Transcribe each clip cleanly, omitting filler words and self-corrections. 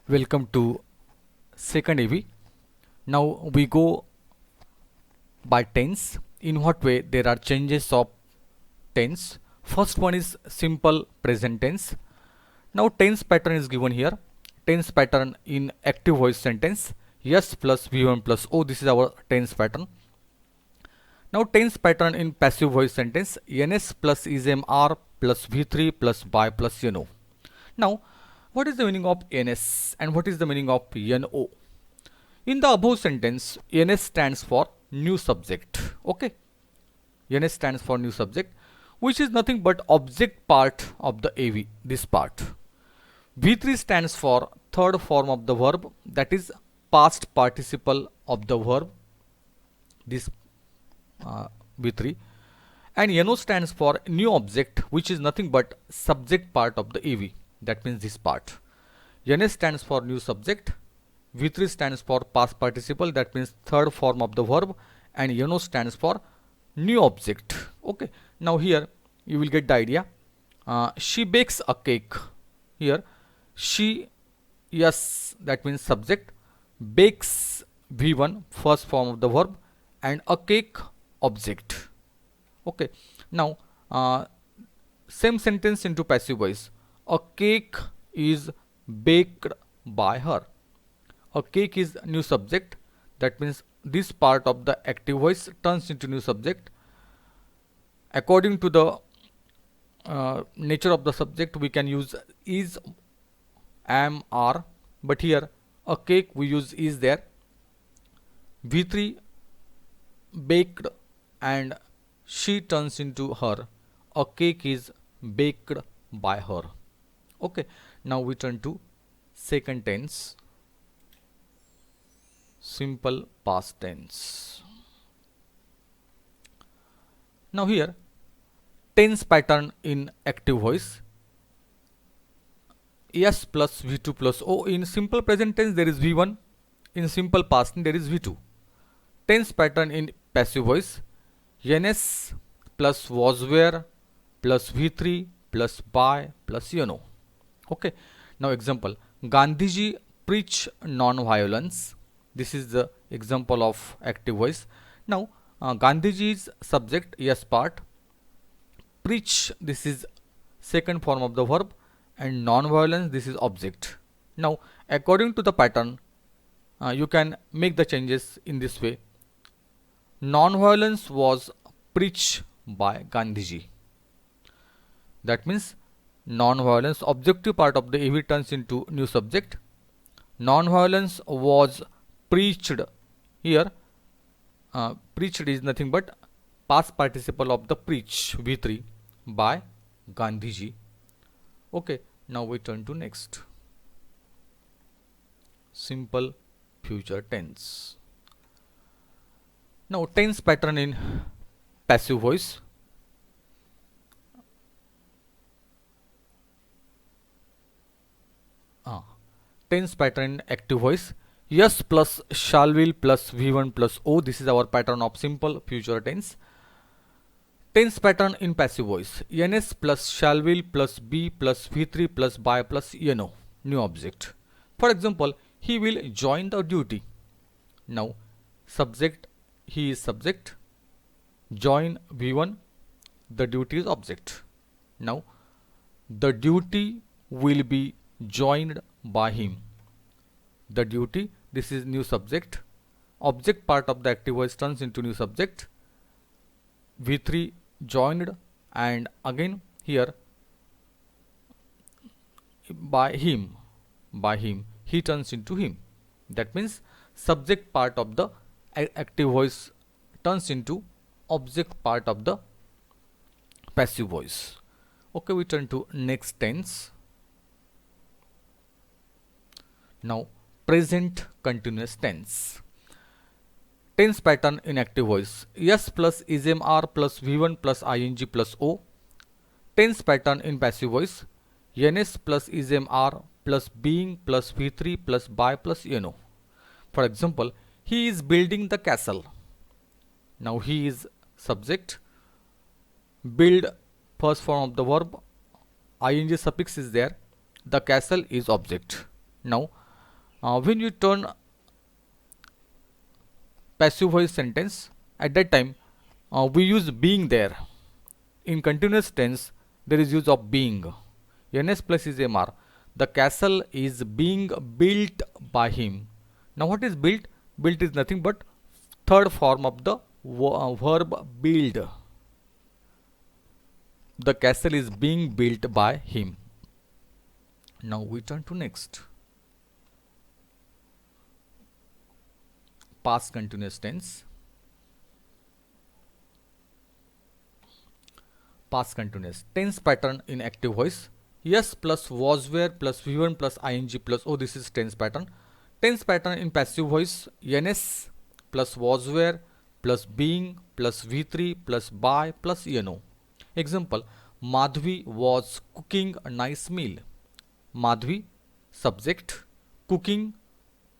Welcome to second AV. Now we go by tense. In what way there are changes of tense? First one is simple present tense. Now tense pattern is given here. Tense pattern in active voice sentence. Yes plus V1 plus O. This is our tense pattern. Now tense pattern in passive voice sentence. NS plus ism-r plus V3 plus by plus NO. Now what is the meaning of NS and what is the meaning of NO? In the above sentence, NS stands for new subject. Okay, NS stands for new subject, which is nothing but object part of the AV. This part. V3 stands for third form of the verb, that is past participle of the verb. This V3, and NO stands for new object, which is nothing but subject part of the AV. That means this part. NS stands for new subject. V3 stands for past participle, that means third form of the verb, and NO stands for new object. Okay, now here you will get the idea. She bakes a cake. Here she, yes, that means subject, bakes V1 first form of the verb, and a cake object. Okay, now same sentence into passive voice. A cake is baked by her. A cake is new subject, that means this part of the active voice turns into new subject. According to the nature of the subject, we can use is, am, are, but here a cake we use is there. V3 baked and she turns into her. A cake is baked by her. Okay, now we turn to second tense, simple past tense. Now here tense pattern in active voice. S plus V2 plus O. In simple present tense there is V1. In simple past tense there is V2. Tense pattern in passive voice. NS plus was where plus V3 plus by plus NO. Okay, now example. Gandhiji preach non-violence. This is the example of active voice. Now Gandhiji is subject, yes part. Preach, this is second form of the verb, and non-violence, this is object. Now according to the pattern, you can make the changes in this way. Non-violence was preached by Gandhiji. That means non-violence, objective part of the AV turns into new subject. Non-violence was preached. Here preached is nothing but past participle of the preach, V3, by Gandhiji. Okay, now we turn to next, simple future tense. Now tense pattern in passive voice. Tense pattern in active voice. Yes plus shall will plus V1 plus O. This is our pattern of simple future tense. Tense pattern in passive voice. NS plus shall will plus B plus V3 plus by plus NO. New object. For example, he will join the duty. Now subject, he is subject. Join V1, the duty is object. Now the duty will be joined by him. The duty, this is new subject. Object part of the active voice turns into new subject. V3 joined, and again here by him, he turns into him. That means subject part of the active voice turns into object part of the passive voice. Okay, we turn to next tense. Now present continuous tense. Tense pattern in active voice. S plus ism-r plus V1 plus ing plus O. Tense pattern in passive voice. NS plus ism-r plus being plus V3 plus by plus NO. For example, he is building the castle. Now he is subject. Build first form of the verb, ing suffix is there. The castle is object. Now When you turn passive voice sentence, at that time we use being there. In continuous tense, there is use of being. Ns plus is mr. The castle is being built by him. Now what is built? Built is nothing but third form of the verb build. The castle is being built by him. Now we turn to next. Past continuous tense. Past continuous tense pattern in active voice. Yes plus was were plus v1 plus ing plus o. This is tense pattern. Tense pattern in passive voice. Ns plus was were plus being plus v3 plus by plus no. Example: Madhvi was cooking a nice meal. Madhvi subject, cooking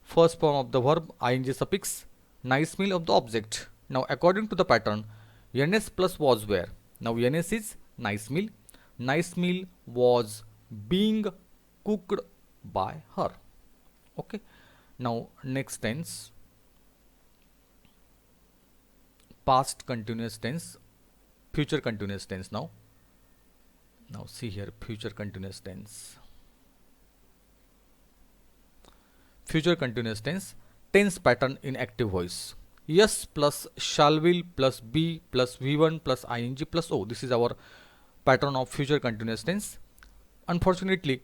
first form of the verb ing suffix, nice meal of the object. Now according to the pattern, ns plus was were. Now ns is nice meal. Nice meal was being cooked by her. Okay. Now next tense, past continuous tense, future continuous tense. Now see here, future continuous tense. Future continuous tense, tense pattern in active voice. Yes plus shall will plus be plus v1 plus ing plus o. This is our pattern of future continuous tense. Unfortunately,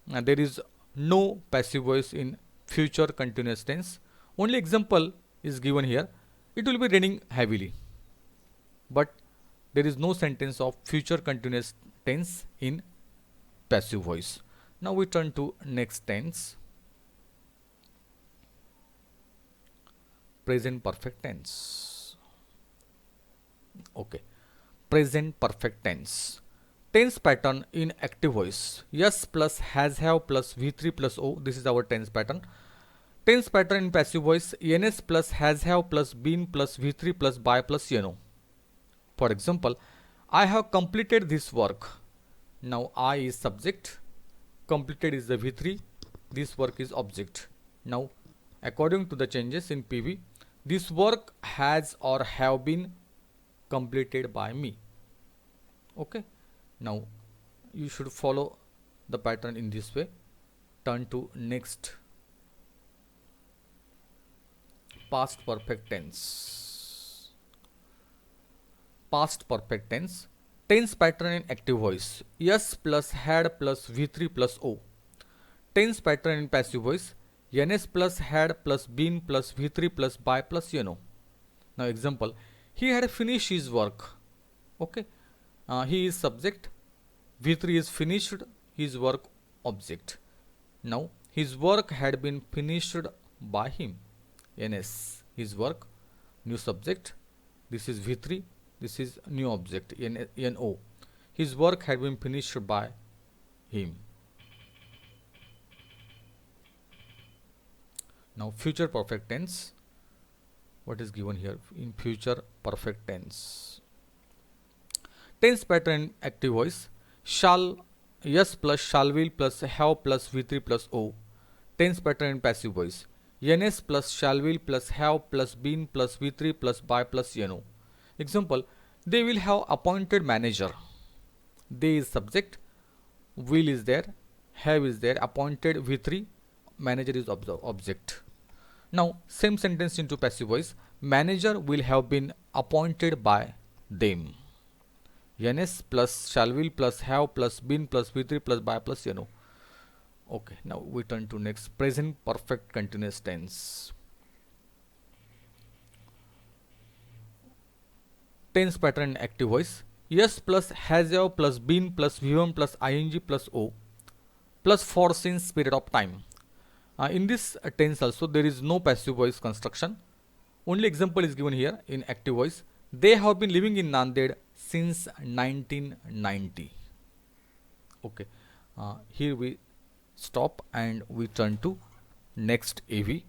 there is no passive voice in future continuous tense. Only example is given here. It will be raining heavily, but there is no sentence of future continuous tense in passive voice. Now we turn to next tense, present perfect tense. Okay, present perfect tense. Tense pattern in active voice. Yes plus has have plus v3 plus o. This is our tense pattern. Tense pattern in passive voice. Ns plus has have plus been plus v3 plus by plus no. For example, I have completed this work. Now I is subject, completed is the v3, this work is object. Now according to the changes in PV, this work has or have been completed by me. Okay. Now you should follow the pattern in this way. Turn to next, past perfect tense. Past perfect tense, tense pattern in active voice. Yes plus had plus v3 plus o. Tense pattern in passive voice. Ns plus had plus been plus v3 plus by plus no. Now example, he had finished his work. Okay. He is subject, v3 is finished his work object. Now his work had been finished by him. Ns, his work, new subject, this is v3, this is new object, no. His work had been finished by him. Now future perfect tense, what is given here in future perfect tense. Tense pattern in active voice. Shall, yes plus shall will plus have plus v3 plus o. Tense pattern in passive voice. Ns plus shall will plus have plus been plus v3 plus by plus no. Example, they will have appointed manager. They is subject, will is there, have is there, appointed v3, manager is object. Now same sentence into passive voice. Manager will have been appointed by them. Ns plus shall will plus have plus been plus v3 plus by plus no. Okay, now we turn to next, present perfect continuous tense. Tense pattern in active voice. Yes plus has have plus been plus v1 plus ing plus o plus for since period of time. In this tense also there is no passive voice construction. Only example is given here in active voice. They have been living in Nanded since 1990. Okay, here we stop and we turn to next AV.